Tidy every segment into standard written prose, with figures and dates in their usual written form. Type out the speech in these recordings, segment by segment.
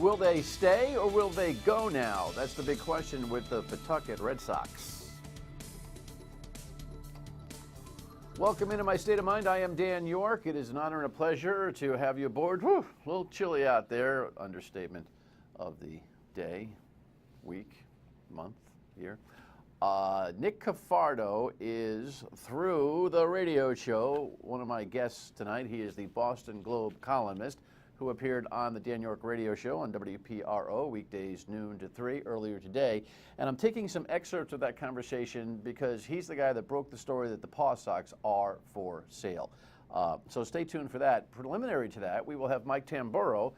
Will they stay or will they go now? That's the big question with the Pawtucket Red Sox. Welcome into my state of mind. I am Dan York. It is an honor and a pleasure to have you aboard. Whew, a little chilly out there. Understatement of the day, week, month, year. Nick Cafardo is, through the radio show, one of my guests tonight. He is the Boston Globe columnist who appeared on the Dan York radio show on WPRO weekdays noon to 3 earlier today. And I'm taking some excerpts of that conversation because he's the guy that broke the story that the PawSox are for sale. So stay tuned for that. Preliminary to that, we will have Mike Tamburo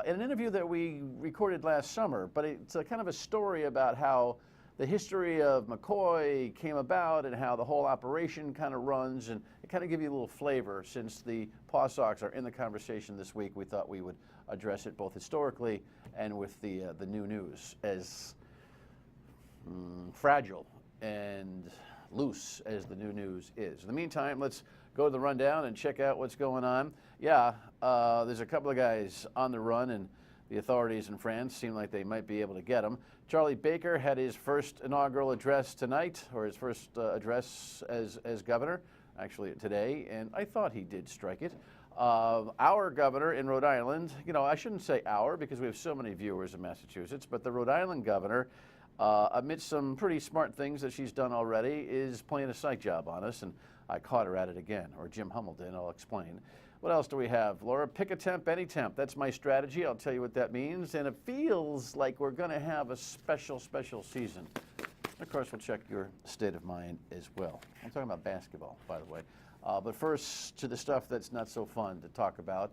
in an interview that we recorded last summer, but it's a kind of a story about how the history of McCoy came about and how the whole operation kind of runs, and it kind of give you a little flavor. Since the PawSox are in the conversation this week, we thought we would address it both historically and with the new news, as fragile and loose as the new news is. In the meantime, let's go to the rundown and check out what's going on. Yeah, there's a couple of guys on the run, and the authorities in France seem like they might be able to get him. Charlie Baker had his first inaugural address tonight, or his first address as governor, actually today, and I thought he did strike it. Our governor in Rhode Island, you know, I shouldn't say our because we have so many viewers in Massachusetts, but the Rhode Island governor, amidst some pretty smart things that she's done already, is playing a psych job on us, and I caught her at it again, or Jim Hummel did, I'll explain. What else do we have, Laura? Pick a temp, any temp. That's my strategy. I'll tell you what that means. And it feels like we're going to have a special season. Of course, we'll check your state of mind as well. I'm talking about basketball, by the way. But first, to the stuff that's not so fun to talk about.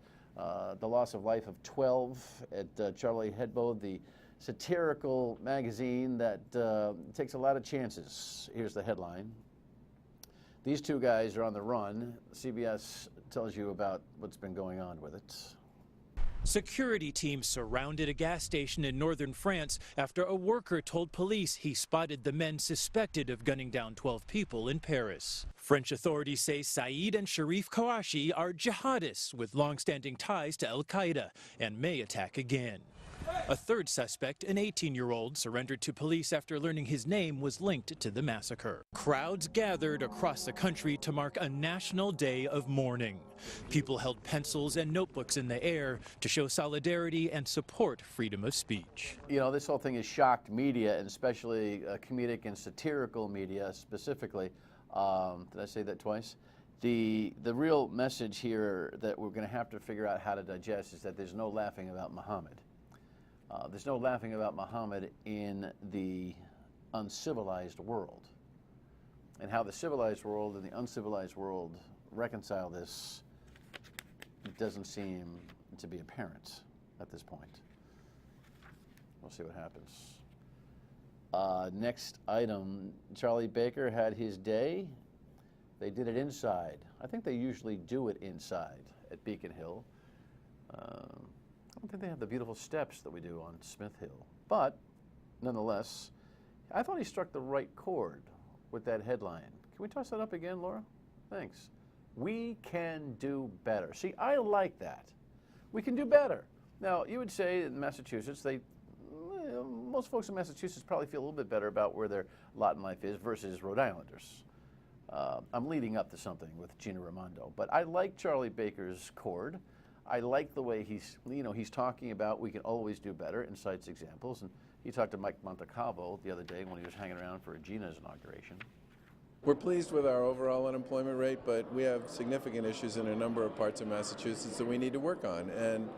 The loss of life of 12 at Charlie Hebdo, the satirical magazine that takes a lot of chances. Here's the headline. These two guys are on the run. CBS tells you about what's been going on with it. Security teams surrounded a gas station in northern France after a worker told police he spotted the men suspected of gunning down 12 people in Paris. French authorities say Saeed and Sharif Kouachi are jihadists with long-standing ties to al-Qaeda and may attack again. A third suspect, an 18-year-old, surrendered to police after learning his name was linked to the massacre. Crowds gathered across the country to mark a national day of mourning. People held pencils and notebooks in the air to show solidarity and support freedom of speech. You know, this whole thing has shocked media, and especially comedic and satirical media specifically. Did I say that twice? The real message here that we're going to have to figure out how to digest is that there's no laughing about Muhammad. There's no laughing about Muhammad in the uncivilized world. And how the civilized world and the uncivilized world reconcile this doesn't seem to be apparent at this point. We'll see what happens. Next item, Charlie Baker had his day. They did it inside. I think they usually do it inside at Beacon Hill. I don't think they have the beautiful steps that we do on Smith Hill. But, nonetheless, I thought he struck the right chord with that headline. Can we toss that up again, Laura? Thanks. We can do better. See, I like that. We can do better. Now, you would say in Massachusetts, most folks in Massachusetts probably feel a little bit better about where their lot in life is versus Rhode Islanders. I'm leading up to something with Gina Raimondo. But I like Charlie Baker's chord. I like the way he's talking about we can always do better and cites examples. And he talked to Mike Montecalvo the other day when he was hanging around for Gina's inauguration. We're pleased with our overall unemployment rate, but we have significant issues in a number of parts of Massachusetts that we need to work on. And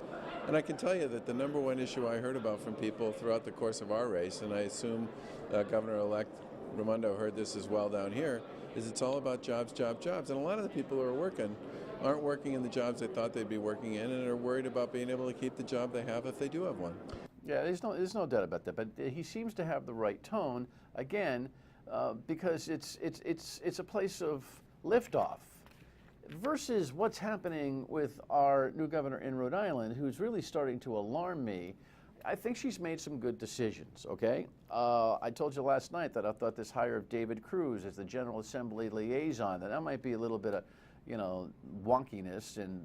I can tell you that the number one issue I heard about from people throughout the course of our race, and I assume Governor-elect Raimondo heard this as well down here, is it's all about jobs, jobs, jobs. And a lot of the people who are working aren't working in the jobs they thought they'd be working in and are worried about being able to keep the job they have if they do have one. Yeah, there's no doubt about that, but he seems to have the right tone, again, because it's a place of liftoff versus what's happening with our new governor in Rhode Island, who's really starting to alarm me. I think she's made some good decisions, okay? I told you last night that I thought this hire of David Cruz as the General Assembly liaison, that might be a little bit of, wonkiness and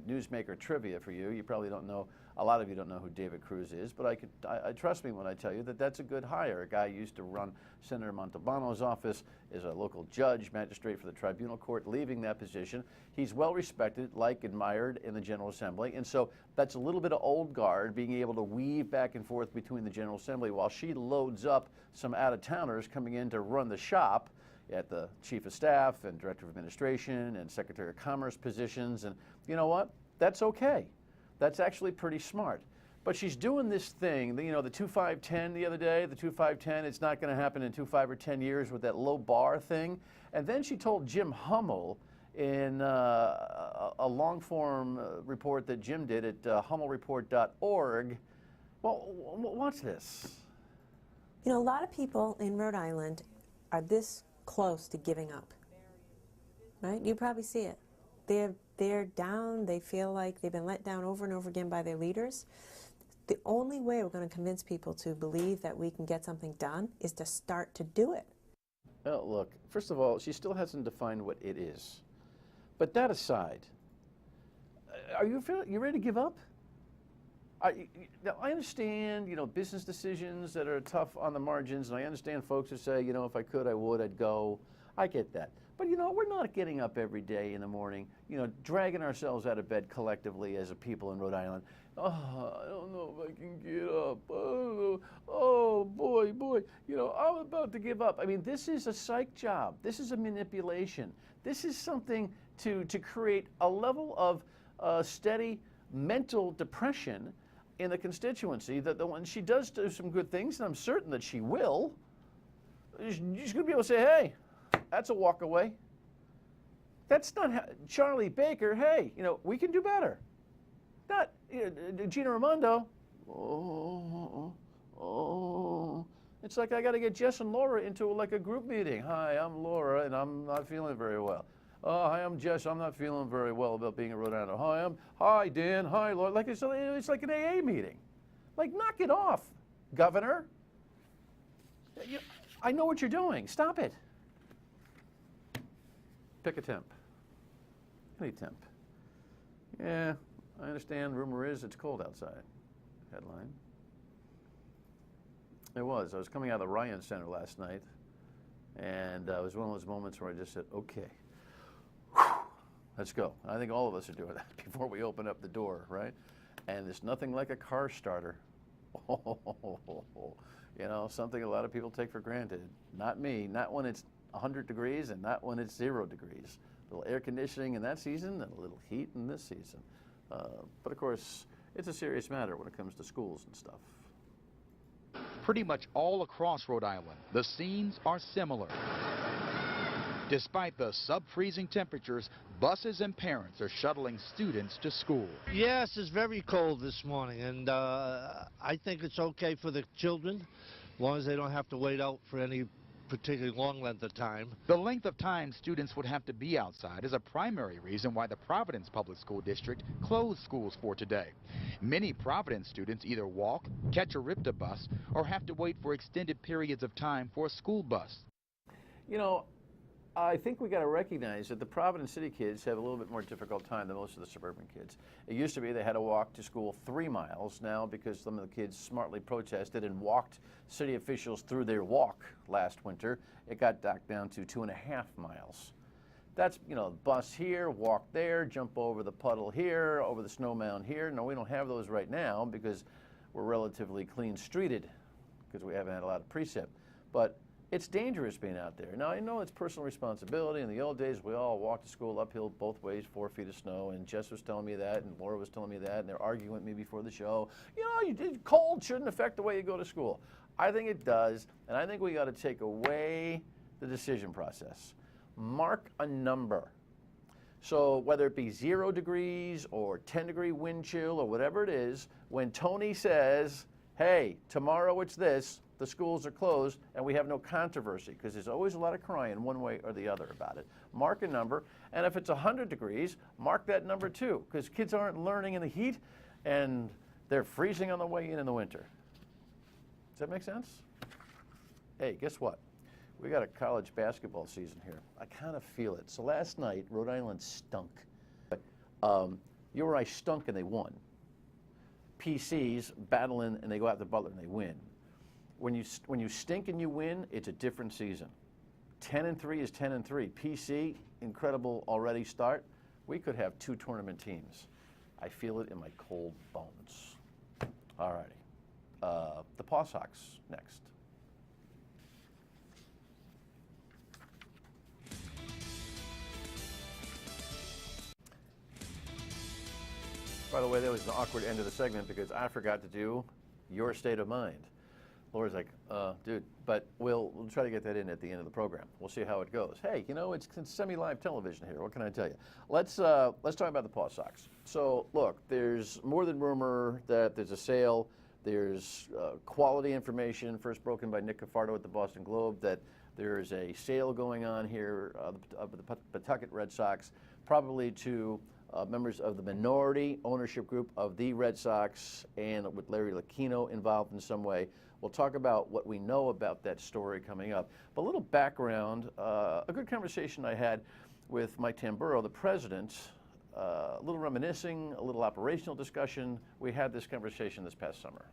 newsmaker trivia for you. You probably don't know, a lot of you don't know who David Cruz is, but I trust me when I tell you that that's a good hire. A guy used to run Senator Montalbano's office, is a local judge, magistrate for the tribunal court, leaving that position. He's well respected, liked, admired in the General Assembly, and so that's a little bit of old guard, being able to weave back and forth between the General Assembly while she loads up some out-of-towners coming in to run the shop at the Chief of Staff and Director of Administration and Secretary of Commerce positions. And you know what? That's okay. That's actually pretty smart. But she's doing this thing, the 2-5-10 the other day, the 2-5-10, it's not going to happen in 2, 5, or 10 years with that low bar thing. And then she told Jim Hummel in a long-form report that Jim did at hummelreport.org. Well, watch this. A lot of people in Rhode Island are this close to giving up, right? You probably see it. They're down. They feel like they've been let down over and over again by their leaders. The only way we're going to convince people to believe that we can get something done is to start to do it. Well, look, first of all, she still hasn't defined what it is. But that aside, are you ready to give up? Now, I understand, business decisions that are tough on the margins, and I understand folks who say, if I could, I would, I'd go. I get that. But, we're not getting up every day in the morning, dragging ourselves out of bed collectively as a people in Rhode Island. Oh, I don't know if I can get up. Oh, boy, I'm about to give up. I mean, this is a psych job. This is a manipulation. This is something to create a level of steady mental depression in the constituency that when she does do some good things, and I'm certain that she will, she's going to be able to say, hey, that's a walk away. That's not Charlie Baker, hey, we can do better. Not Gina Raimondo, It's like I got to get Jess and Laura into like a group meeting. Hi, I'm Laura, and I'm not feeling very well. Hi, I'm Jess. I'm not feeling very well about being a Rhode Islander. Hi, Dan. Hi, Laura. Like it's like an AA meeting. Like, knock it off, Governor. I know what you're doing. Stop it. Pick a temp. Any temp. Yeah, I understand. Rumor is it's cold outside. Headline. It was. I was coming out of the Ryan Center last night, and it was one of those moments where I just said, okay, let's go. And I think all of us are doing that before we open up the door, right? And there's nothing like a car starter. Something a lot of people take for granted. Not me. Not when it's 100 degrees and not when it's 0 degrees. A little air conditioning in that season and a little heat in this season. But of course, it's a serious matter when it comes to schools and stuff. Pretty much all across Rhode Island, the scenes are similar. Despite the sub-freezing temperatures, buses and parents are shuttling students to school. Yes, it's very cold this morning, and I think it's okay for the children, as long as they don't have to wait out for any particularly long length of time. The length of time students would have to be outside is a primary reason why the Providence Public School District closed schools for today. Many Providence students either walk, catch a RIPTA bus, or have to wait for extended periods of time for a school bus. I think we got to recognize that the Providence City kids have a little bit more difficult time than most of the suburban kids. It used to be they had to walk to school 3 miles. Now, because some of the kids smartly protested and walked city officials through their walk last winter, it got knocked down to 2.5 miles. That's, bus here, walk there, jump over the puddle here, over the snow mound here. No, we don't have those right now because we're relatively clean-streeted because we haven't had a lot of precip. But it's dangerous being out there. Now, I know it's personal responsibility. In the old days, we all walked to school uphill both ways, 4 feet of snow, and Jess was telling me that, and Laura was telling me that, and they're arguing with me before the show. Cold shouldn't affect the way you go to school. I think it does, and I think we got to take away the decision process. Mark a number. So whether it be 0 degrees or 10-degree wind chill or whatever it is, when Tony says, hey, tomorrow it's this, the schools are closed, and we have no controversy because there's always a lot of crying one way or the other about it. Mark a number, and if it's 100 degrees, mark that number too, because kids aren't learning in the heat, and they're freezing on the way in the winter. Does that make sense? Hey, guess what? We got a college basketball season here. I kind of feel it. So last night, Rhode Island stunk. URI stunk and they won. PC's battling and they go out to Butler and they win. When you stink and you win, it's a different season. 10-3 is 10-3. PC, incredible already start. We could have 2 tournament teams. I feel it in my cold bones. All righty. The PawSox next. By the way, that was an awkward end of the segment because I forgot to do your state of mind. Laura's like, dude, but we'll try to get that in at the end of the program. We'll see how it goes. Hey, you know, it's semi-live television here. What can I tell you? Let's talk about the PawSox. So, look, there's more than rumor that there's a sale. There's quality information, first broken by Nick Cafardo at the Boston Globe, that there's a sale going on here of the Pawtucket Red Sox, probably to members of the minority ownership group of the Red Sox, and with Larry Lucchino involved in some way. We'll talk about what we know about that story coming up. But a little background, a good conversation I had with Mike Tamburo, the president, a little reminiscing, a little operational discussion. We had this conversation this past summer.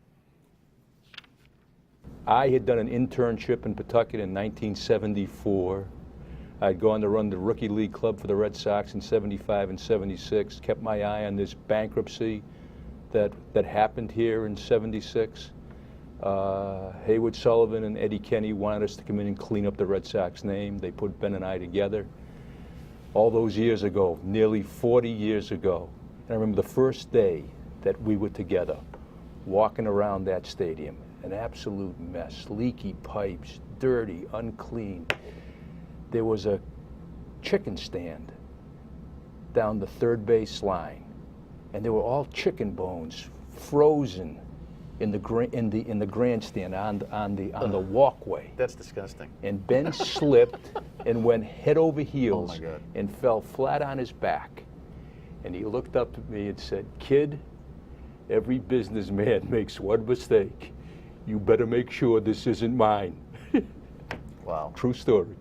I had done an internship in Pawtucket in 1974. I'd gone to run the Rookie League Club for the Red Sox in 75 and 76, kept my eye on this bankruptcy that happened here in 76. Haywood Sullivan and Eddie Kenny wanted us to come in and clean up the Red Sox name. They put Ben and I together. All those years ago, nearly 40 years ago. And I remember the first day that we were together, walking around that stadium, an absolute mess, leaky pipes, dirty, unclean. There was a chicken stand down the third base line, and they were all chicken bones, frozen in the grandstand on the walkway. That's disgusting. And Ben slipped and went head over heels and fell flat on his back. And he looked up at me and said, "Kid, every businessman makes one mistake. You better make sure this isn't mine." Wow. True story.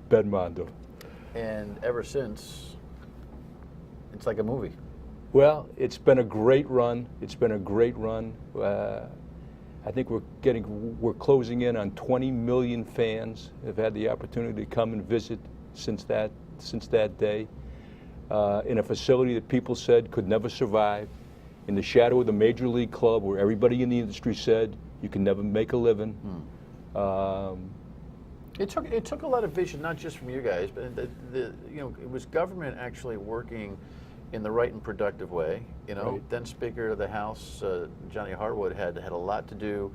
Ben Mondo. And ever since, it's like a movie. Well, it's been a great run. It's been a great run. I think we're closing in on 20 million fans have had the opportunity to come and visit since that day. In a facility that people said could never survive, in the shadow of the Major League Club, where everybody in the industry said you can never make a living. It took a lot of vision, not just from you guys, but it was government actually working in the right and productive way. Right. Then Speaker of the House, Johnny Harwood, had a lot to do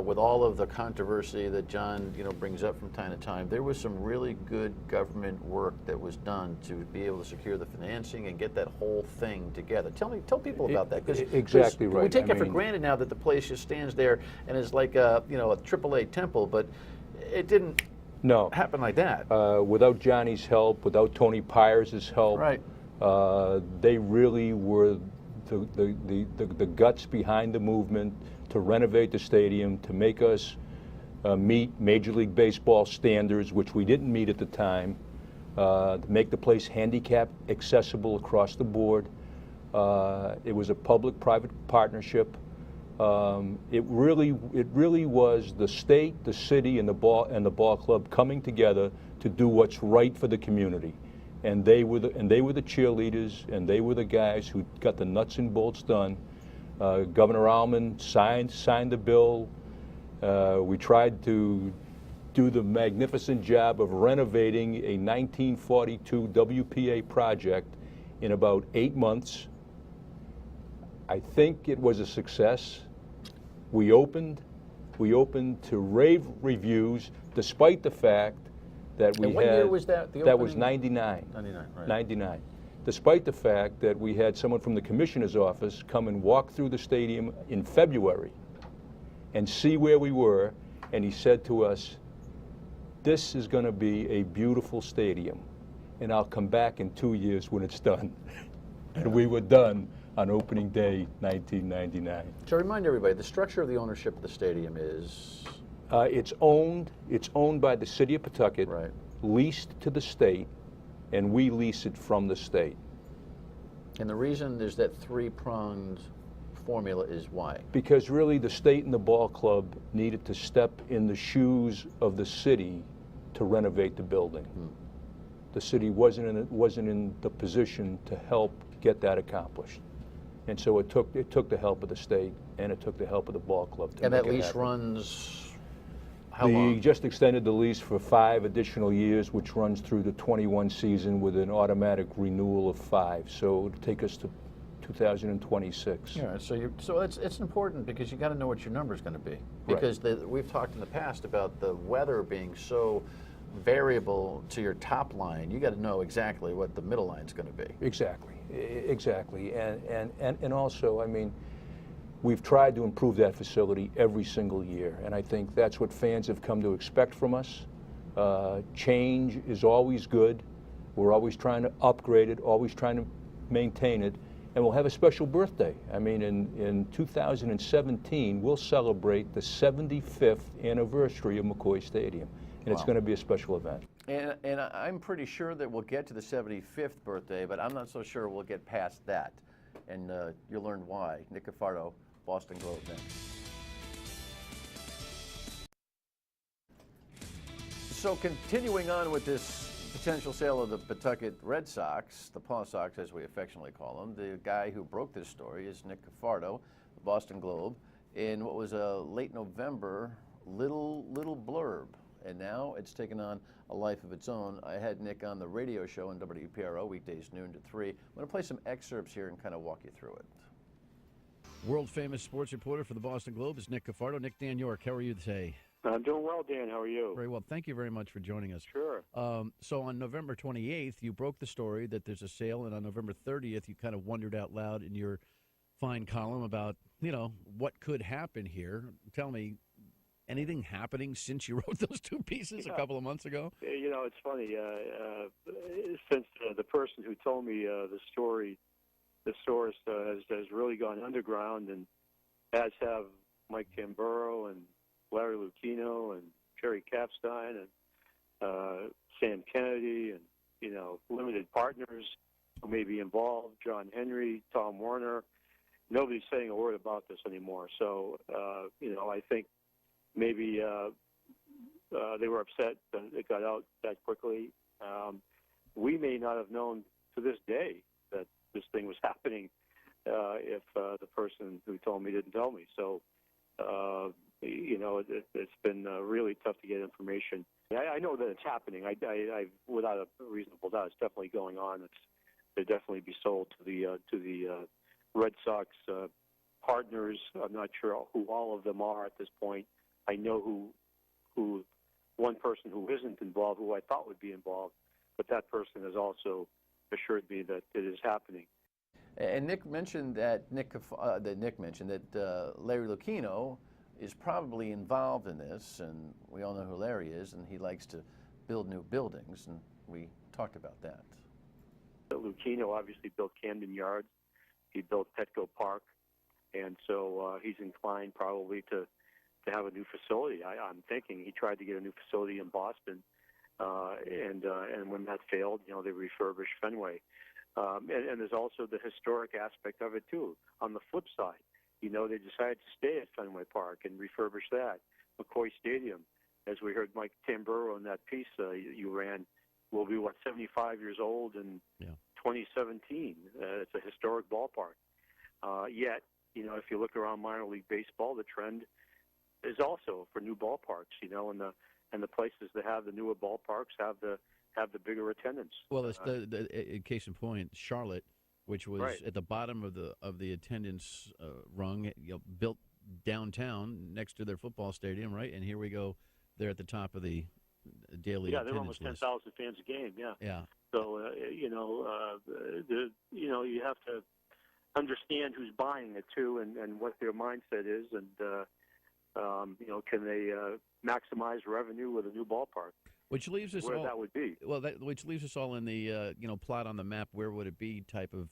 with all of the controversy that John brings up from time to time. There was some really good government work that was done to be able to secure the financing and get that whole thing together. Tell people about that, because exactly right. We take it for granted now that the place just stands there and is like a AAA temple, but it didn't happen like that. Without Johnny's help, without Tony Pyers' help, right. They really were the guts behind the movement to renovate the stadium, to make us meet Major League Baseball standards, which we didn't meet at the time, to make the place handicap accessible across the board. It was a public-private partnership. It really was the state, the city, and the ball club coming together to do what's right for the community. And they were the cheerleaders, and they were the guys who got the nuts and bolts done. Governor Almond signed the bill. We tried to do the magnificent job of renovating a 1942 WPA project in about 8 months. I think it was a success. We opened to rave reviews, despite the fact that we and what year was that? The that was 99. 99, right. 99. Despite the fact that we had someone from the commissioner's office come and walk through the stadium in February and see where we were, and he said to us, "This is going to be a beautiful stadium, and I'll come back in 2 years when it's done." And we were done on opening day 1999. To remind everybody, the structure of the ownership of the stadium is It's owned by the city of Pawtucket, Right. leased to the state, and we lease it from the state. And the reason there's that three-pronged formula is why? Because really the state and the ball club needed to step in the shoes of the city to renovate the building. The city wasn't in the position to help get that accomplished. And so it took the help of the state, and it took the help of the ball club to And make that it lease happen. runs how They long? just extended the lease for 5 additional years, which runs through the 21 season with an automatic renewal of 5. So it'll take us to 2026. Yeah, so it's important because you got to know what your number is going to be. Because we've talked in the past about the weather being so variable to your top line. You got to know exactly what the middle line is going to be. Exactly. And also, I mean, we've tried to improve that facility every single year, and I think that's what fans have come to expect from us. Change is always good. We're always trying to upgrade it, always trying to maintain it, and we'll have a special birthday. I mean, in 2017, we'll celebrate the 75th anniversary of McCoy Stadium, and it's going to be a special event. And I'm pretty sure that we'll get to the 75th birthday, but I'm not so sure we'll get past that. And you'll learn why. Nick Cafardo, Boston Globe next. So continuing on with this potential sale of the Pawtucket Red Sox, the PawSox as we affectionately call them, the guy who broke this story is Nick Cafardo, the Boston Globe, in what was a late November little blurb. And now it's taken on a life of its own. I had Nick on the radio show on WPRO, weekdays noon to 3. I'm going to play some excerpts here and kind of walk you through it. World-famous sports reporter for the Boston Globe is Nick Cafardo. Nick, Dan York, how are you today? I'm doing well, Dan. How are you? Very well. Thank you very much for joining us. Sure. So on November 28th, you broke the story that there's a sale, and on November 30th, you kind of wondered out loud in your fine column about, what could happen here. Tell me, anything happening since you wrote those two pieces a couple of months ago? It's funny. Since the person who told me the story, the source has really gone underground, and as have Mike Tamburo and Larry Lucchino and Jerry Kapstein and Sam Kennedy and, limited partners who may be involved, John Henry, Tom Warner. Nobody's saying a word about this anymore. So, I think maybe they were upset that it got out that quickly. We may not have known to this day that this thing was happening if the person who told me didn't tell me. So, it's been really tough to get information. I know that it's happening. I without a reasonable doubt, it's definitely going on. They'll definitely be sold to the Red Sox partners. I'm not sure who all of them are at this point. I know who one person who isn't involved, who I thought would be involved, but that person has also assured me that it is happening. And Nick mentioned that Larry Lucchino is probably involved in this, and we all know who Larry is, and he likes to build new buildings, and we talked about that. Lucchino obviously built Camden Yards. He built Petco Park, and so he's inclined probably to have a new facility. I'm thinking he tried to get a new facility in Boston, and when that failed, they refurbished Fenway. And there's also the historic aspect of it, too. On the flip side, they decided to stay at Fenway Park and refurbish that. McCoy Stadium, as we heard Mike Tamburo in that piece you ran, will be, 75 years old in 2017. It's a historic ballpark. Yet, if you look around minor league baseball, the trend is also for new ballparks, and the places that have the newer ballparks have the bigger attendance. Well, it's the case in point, Charlotte, which was at the bottom of the attendance rung, built downtown next to their football stadium, right? And here we go, they're at the top of the daily attendance they're almost 10,000 fans a game. Yeah. So you have to understand who's buying it too, and what their mindset is, and can they maximize revenue with a new ballpark? Which leaves us where all, that would be. Well, which leaves us all in the plot on the map. Where would it be? Type of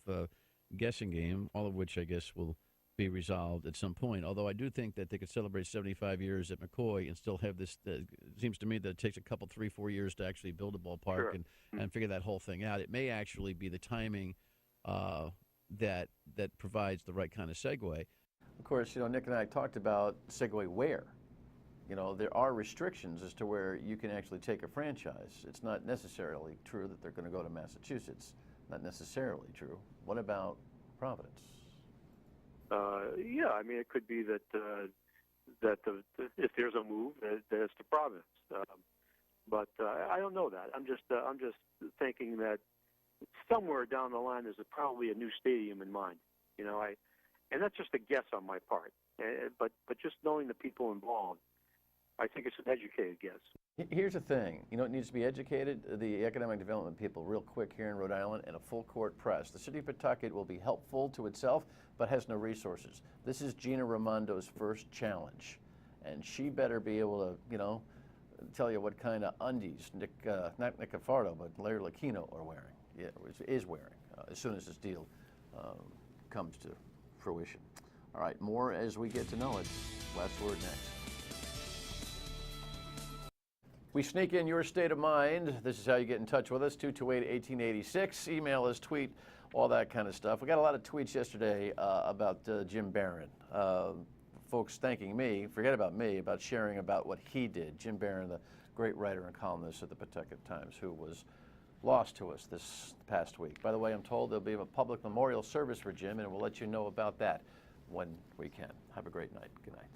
guessing game. All of which I guess will be resolved at some point. Although I do think that they could celebrate 75 years at McCoy and still have this. It seems to me that it takes a couple, 3-4 years to actually build a ballpark Sure. and figure that whole thing out. It may actually be the timing that provides the right kind of segue. Of course, Nick and I talked about segue where. There are restrictions as to where you can actually take a franchise. It's not necessarily true that they're going to go to Massachusetts. Not necessarily true. What about Providence? Yeah, I mean, it could be that if there's a move, that it's to Providence. But I don't know that. I'm just thinking that somewhere down the line there's probably a new stadium in mind. And that's just a guess on my part. But just knowing the people involved, I think it's an educated guess. Here's the thing. It needs to be educated. The economic development people, real quick here in Rhode Island, and a full court press. The city of Pawtucket will be helpful to itself, but has no resources. This is Gina Raimondo's first challenge, and she better be able to, tell you what kind of undies not Nick Cafardo, but Larry Lucchino are wearing. Yeah, is wearing as soon as this deal comes to fruition. All right, more as we get to know it. Last word next. We sneak in your state of mind. This is how you get in touch with us, 228-1886. Email us, tweet, all that kind of stuff. We got a lot of tweets yesterday about Jim Barron. Folks thanking me, forget about me, about sharing about what he did. Jim Barron, the great writer and columnist at the Pawtucket Times, who was lost to us this past week. By the way, I'm told there'll be a public memorial service for Jim, and we'll let you know about that when we can. Have a great night. Good night.